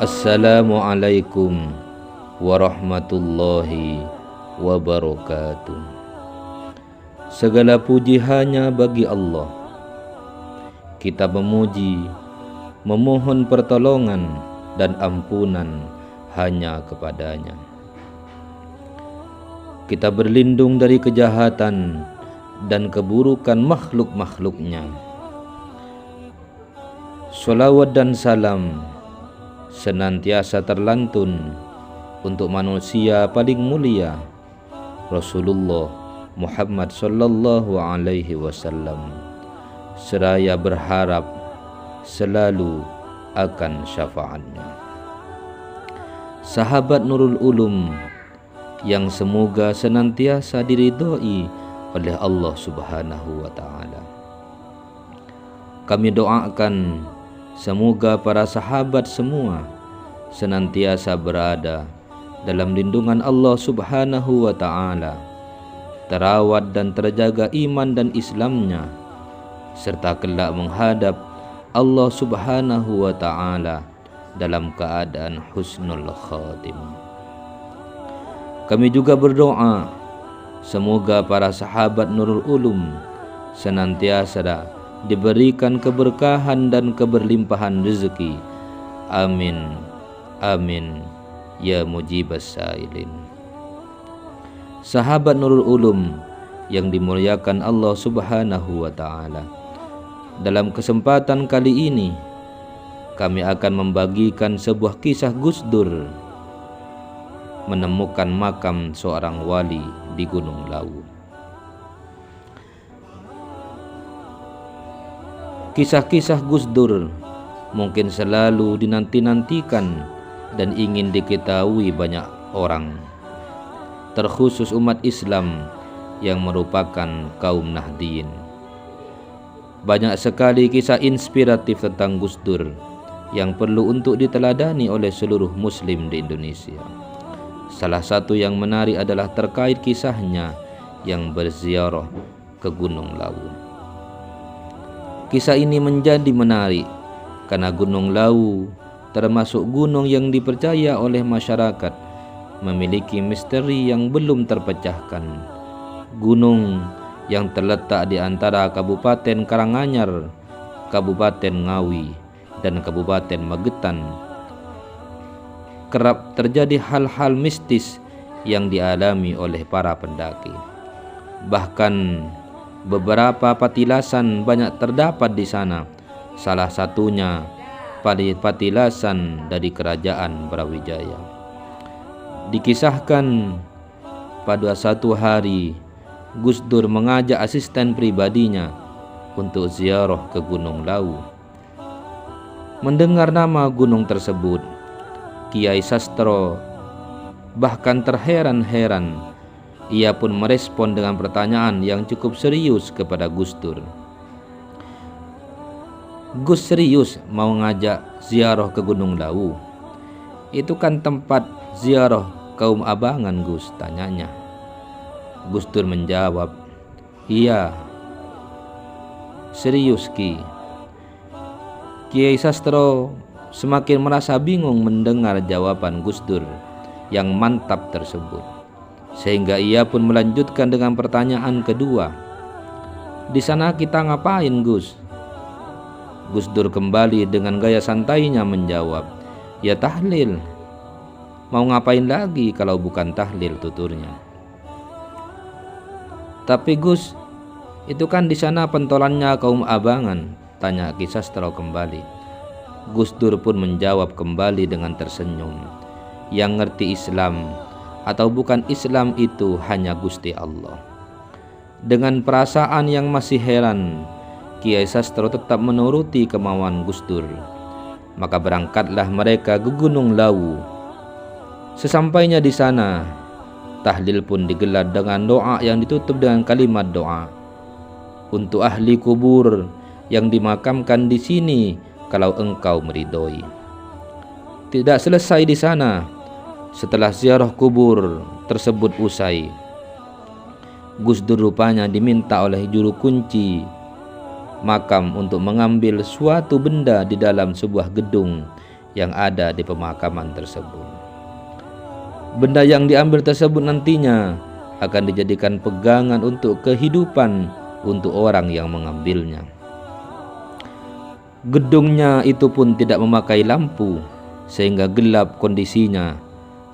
Assalamualaikum warahmatullahi wabarakatuh. Segala puji hanya bagi Allah. Kita memuji, memohon pertolongan dan ampunan hanya kepadanya. Kita berlindung dari kejahatan dan keburukan makhluk-makhluknya. Sholawat dan salam senantiasa terlantun untuk manusia paling mulia, Rasulullah Muhammad sallallahu alaihi wasallam, seraya berharap selalu akan syafaatnya. Sahabat Nurul Ulum yang semoga senantiasa diridhoi oleh Allah Subhanahu wa taala. Kami doakan semoga para sahabat semua senantiasa berada dalam lindungan Allah Subhanahu wa taala, terawat dan terjaga iman dan Islamnya, serta kelak menghadap Allah Subhanahu wa taala dalam keadaan husnul khatimah. Kami juga berdoa semoga para sahabat Nurul Ulum senantiasa diberikan keberkahan dan keberlimpahan rezeki. Amin, amin, ya mujibas sailin. Sahabat Nurul Ulum yang dimuliakan Allah Subhanahu wa ta'ala, dalam kesempatan kali ini kami akan membagikan sebuah kisah Gus Dur menemukan makam seorang wali di Gunung Lawu. Kisah-kisah Gus Dur mungkin selalu dinanti-nantikan dan ingin diketahui banyak orang, terkhusus umat Islam yang merupakan kaum Nahdiyin. Banyak sekali kisah inspiratif tentang Gus Dur yang perlu untuk diteladani oleh seluruh muslim di Indonesia. Salah satu yang menarik adalah terkait kisahnya yang berziarah ke Gunung Lawu. Kisah ini menjadi menarik karena Gunung Lawu termasuk gunung yang dipercaya oleh masyarakat memiliki misteri yang belum terpecahkan. Gunung yang terletak di antara Kabupaten Karanganyar, Kabupaten Ngawi, dan Kabupaten Magetan, kerap terjadi hal-hal mistis yang dialami oleh para pendaki. Bahkan beberapa patilasan banyak terdapat di sana. Salah satunya patilasan dari Kerajaan Brawijaya. Dikisahkan pada satu hari Gus Dur mengajak asisten pribadinya untuk ziarah ke Gunung Lawu. Mendengar nama gunung tersebut, Kiai Sastro bahkan terheran-heran. Ia pun merespon dengan pertanyaan yang cukup serius kepada Gus Dur. Gus, serius mau ngajak ziarah ke Gunung Lawu? Itu kan tempat ziarah kaum abangan, Gus, tanyanya. Gus Dur menjawab, iya, serius Ki. Kiai Sastro semakin merasa bingung mendengar jawaban Gus Dur yang mantap tersebut, sehingga ia pun melanjutkan dengan pertanyaan kedua. Di sana kita ngapain, Gus? Gus Dur kembali dengan gaya santainya menjawab, ya tahlil. Mau ngapain lagi kalau bukan tahlil, tuturnya. Tapi Gus, itu kan di sana pentolannya kaum abangan, tanya Ki Sastro kembali. Gus Dur pun menjawab kembali dengan tersenyum, yang ngerti Islam atau bukan Islam itu hanya Gusti Allah. Dengan perasaan yang masih heran, Kiai Sastro tetap menuruti kemauan Gus Dur. Maka berangkatlah mereka ke Gunung Lawu. Sesampainya di sana, tahlil pun digelar dengan doa yang ditutup dengan kalimat doa. Untuk ahli kubur yang dimakamkan di sini, kalau engkau meridhoi. Tidak selesai di sana. Setelah ziarah kubur tersebut usai, Gus Dur rupanya diminta oleh juru kunci makam untuk mengambil suatu benda di dalam sebuah gedung yang ada di pemakaman tersebut. Benda yang diambil tersebut nantinya akan dijadikan pegangan untuk kehidupan untuk orang yang mengambilnya. Gedungnya itu pun tidak memakai lampu sehingga gelap kondisinya,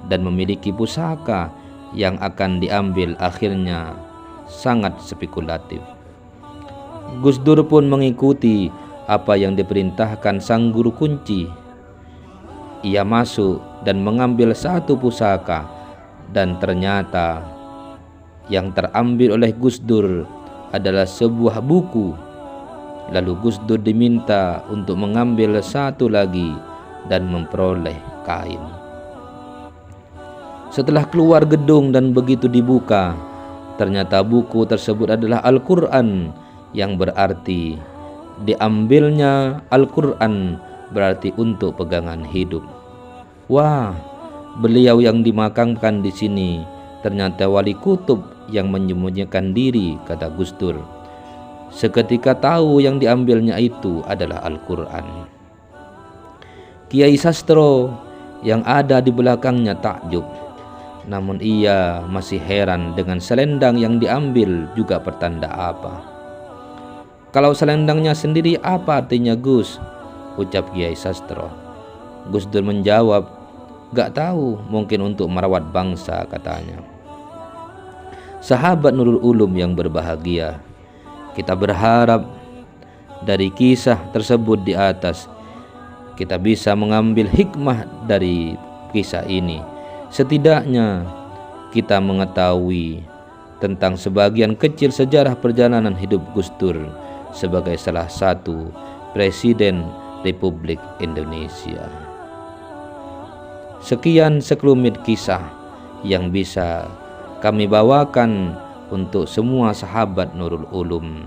dan memiliki pusaka yang akan diambil akhirnya sangat spekulatif. Gus Dur pun mengikuti apa yang diperintahkan sang guru kunci. Ia masuk dan mengambil satu pusaka, dan ternyata yang terambil oleh Gus Dur adalah sebuah buku. Lalu Gus Dur diminta untuk mengambil satu lagi dan memperoleh kain. Setelah keluar gedung dan begitu dibuka, ternyata buku tersebut adalah Al-Quran, yang berarti diambilnya Al-Quran berarti untuk pegangan hidup. Wah, beliau yang dimakamkan di sini ternyata wali kutub yang menyembunyikan diri, kata Gus Dur. Seketika tahu yang diambilnya itu adalah Al-Quran. Kiai Sastro yang ada di belakangnya takjub, namun ia masih heran dengan selendang yang diambil juga pertanda apa. Kalau selendangnya sendiri apa artinya, Gus? Ucap Kiai Sastro. Gus Dur menjawab, gak tahu, mungkin untuk merawat bangsa, katanya. Sahabat Nurul Ulum yang berbahagia, kita berharap dari kisah tersebut di atas kita bisa mengambil hikmah dari kisah ini. Setidaknya kita mengetahui tentang sebagian kecil sejarah perjalanan hidup Gus Dur sebagai salah satu Presiden Republik Indonesia. Sekian sekelumit kisah yang bisa kami bawakan untuk semua sahabat Nurul Ulum.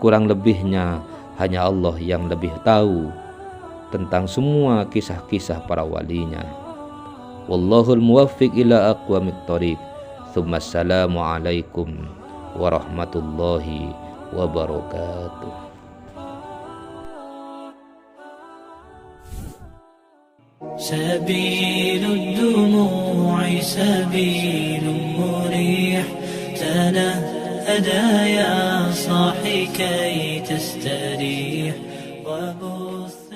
Kurang lebihnya hanya Allah yang lebih tahu tentang semua kisah-kisah para walinya. Wallahul muwaffiq ila aqwamit thoriq. Tsumma assalamu alaikum warahmatullahi wabarakatuh. سبيل الدموع سبيل مريح تنهدى يا صاحي كي تستريح وبث